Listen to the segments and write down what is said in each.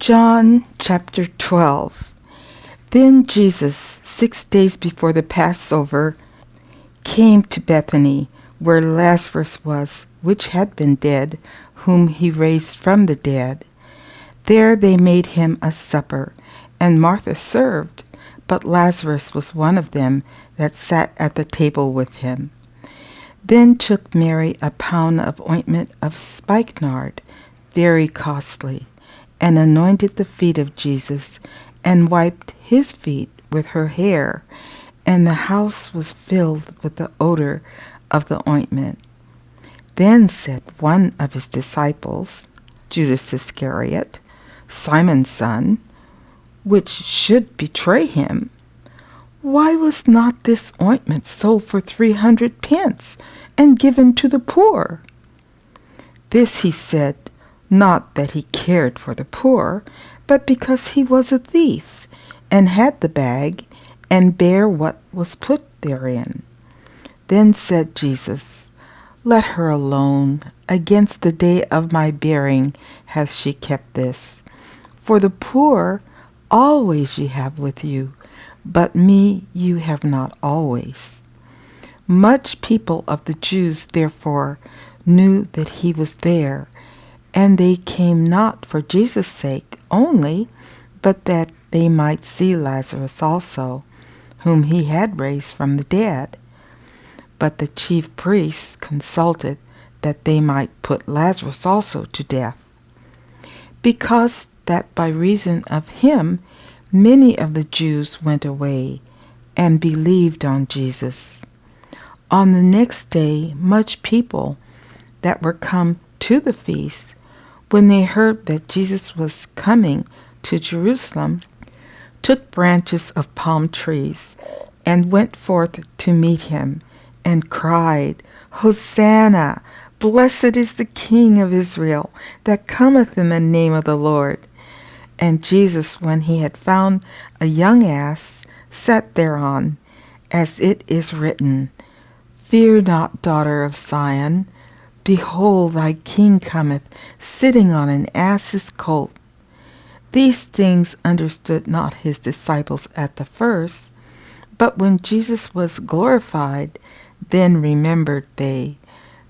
John chapter 12. Then Jesus, 6 days before the Passover, came to Bethany, where Lazarus was, which had been dead, whom he raised from the dead. There they made him a supper, and Martha served, but Lazarus was one of them that sat at the table with him. Then took Mary a pound of ointment of spikenard, very costly, and anointed the feet of Jesus, and wiped his feet with her hair, and the house was filled with the odour of the ointment. Then said one of his disciples, Judas Iscariot, Simon's son, which should betray him, "Why was not this ointment sold for 300 pence, and given to the poor?" This he said, not that he cared for the poor, but because he was a thief, and had the bag, and bare what was put therein. Then said Jesus, "Let her alone. Against the day of my bearing hath she kept this. For the poor always ye have with you, but me you have not always." Much people of the Jews therefore knew that he was there, and they came not for Jesus' sake only, but that they might see Lazarus also, whom he had raised from the dead. But the chief priests consulted that they might put Lazarus also to death, because that by reason of him many of the Jews went away and believed on Jesus. On the next day much people that were come to the feast, when they heard that Jesus was coming to Jerusalem, took branches of palm trees, and went forth to meet him, and cried, "Hosanna! Blessed is the King of Israel, that cometh in the name of the Lord." And Jesus, when he had found a young ass, sat thereon, as it is written, "Fear not, daughter of Zion. Behold, thy King cometh, sitting on an ass's colt." These things understood not his disciples at the first, but when Jesus was glorified, then remembered they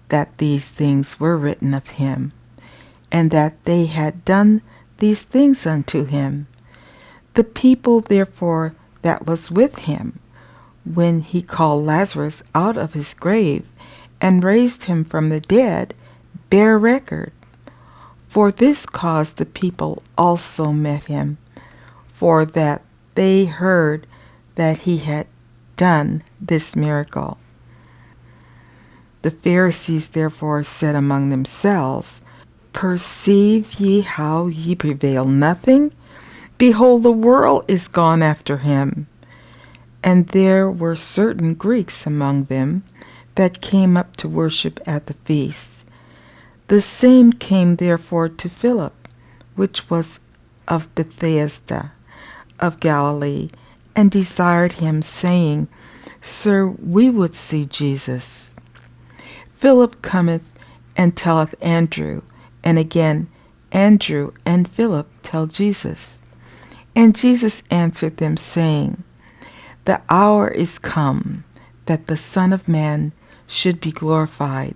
that these things were written of him, and that they had done these things unto him. The people therefore that was with him, when he called Lazarus out of his grave, and raised him from the dead, bear record. For this cause the people also met him, for that they heard that he had done this miracle. The Pharisees therefore said among themselves, "Perceive ye how ye prevail nothing? Behold, the world is gone after him." And there were certain Greeks among them that came up to worship at the feast. The same came therefore to Philip, which was of Bethsaida of Galilee, and desired him, saying, "Sir, we would see Jesus." Philip cometh and telleth Andrew, and again Andrew and Philip tell Jesus. And Jesus answered them, saying, "The hour is come, that the Son of Man should be glorified.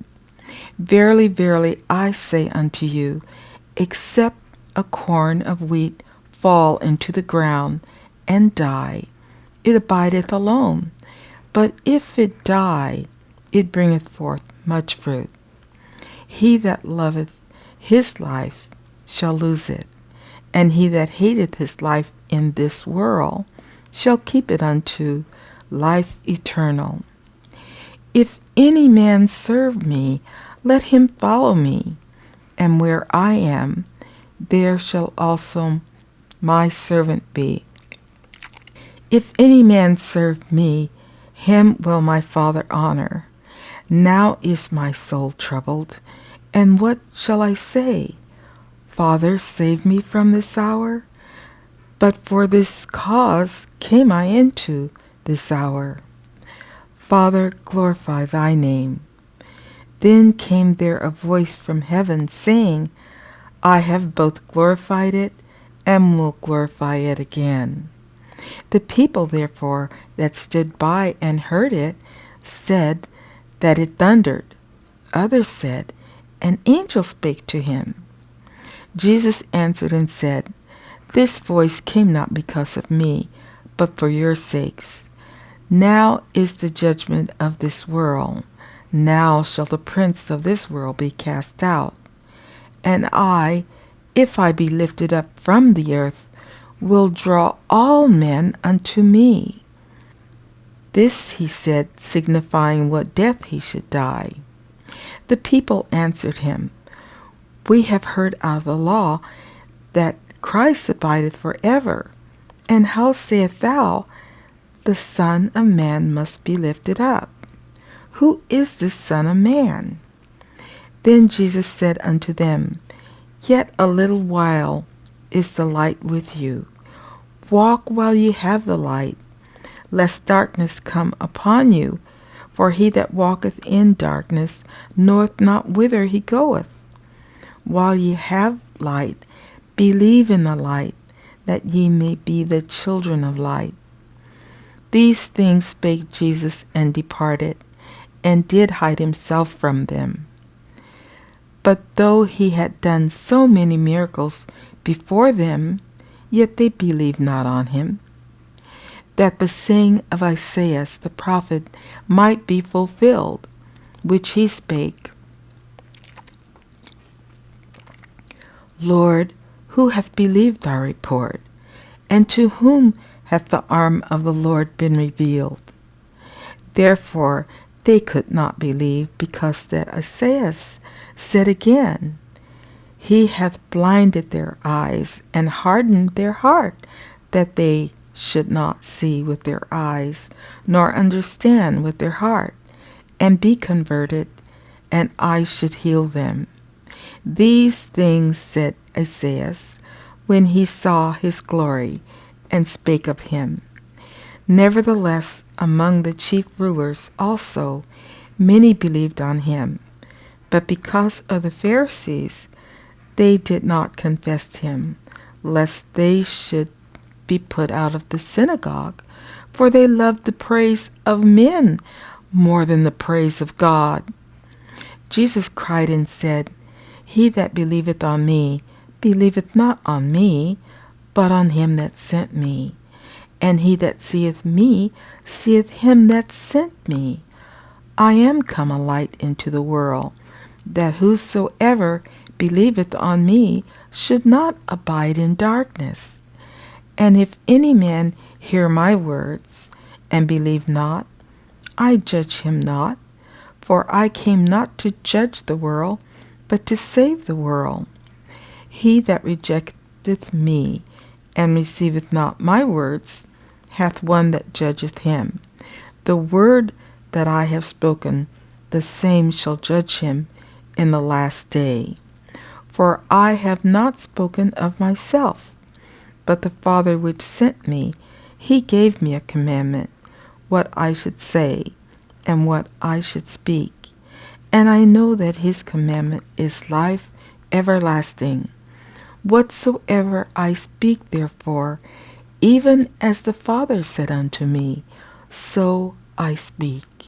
Verily, verily, I say unto you, except a corn of wheat fall into the ground and die, it abideth alone. But if it die, it bringeth forth much fruit. He that loveth his life shall lose it, and he that hateth his life in this world shall keep it unto life eternal. If any man serve me, let him follow me, and where I am, there shall also my servant be. If any man serve me, him will my Father honor. Now is my soul troubled, and what shall I say? Father, save me from this hour? But for this cause came I into this hour. Father, glorify thy name." Then came there a voice from heaven, saying, "I have both glorified it, and will glorify it again. The people, therefore, that stood by and heard it, said that it thundered. Others said, an angel spake to him. Jesus answered and said, this voice came not because of me, but for your sakes. Now is the judgment of this world. Now shall the prince of this world be cast out. And I, if I be lifted up from the earth, will draw all men unto me. This he said, signifying what death he should die. The people answered him, we have heard out of the law that Christ abideth forever. And how sayest thou, the Son of Man must be lifted up? Who is this Son of Man? Then Jesus said unto them, yet a little while is the light with you. Walk while ye have the light, lest darkness come upon you. For he that walketh in darkness knoweth not whither he goeth. While ye have light, believe in the light, that ye may be the children of light. These things spake Jesus, and departed, and did hide himself from them. But though he had done so many miracles before them, yet they believed not on him, that the saying of Isaiah the prophet might be fulfilled, which he spake, Lord, who hath believed our report? And to whom hath the arm of the Lord been revealed? Therefore they could not believe, because that Isaiah said again, he hath blinded their eyes and hardened their heart, that they should not see with their eyes, nor understand with their heart, and be converted, and I should heal them. These things said Isaiah when he saw his glory, and spake of him. Nevertheless, among the chief rulers also many believed on him, but because of the Pharisees they did not confess him, lest they should be put out of the synagogue, for they loved the praise of men more than the praise of God. Jesus cried and said, he that believeth on me believeth not on me, but on him that sent me. And he that seeth me seeth him that sent me. I am come a light into the world, that whosoever believeth on me should not abide in darkness. And if any man hear my words, and believe not, I judge him not, for I came not to judge the world, but to save the world. He that rejecteth me, and receiveth not my words, hath one that judgeth him. The word that I have spoken, the same shall judge him in the last day. For I have not spoken of myself, but the Father which sent me, he gave me a commandment, what I should say, and what I should speak. And I know that his commandment is life everlasting. Whatsoever I speak, therefore, even as the Father said unto me, so I speak.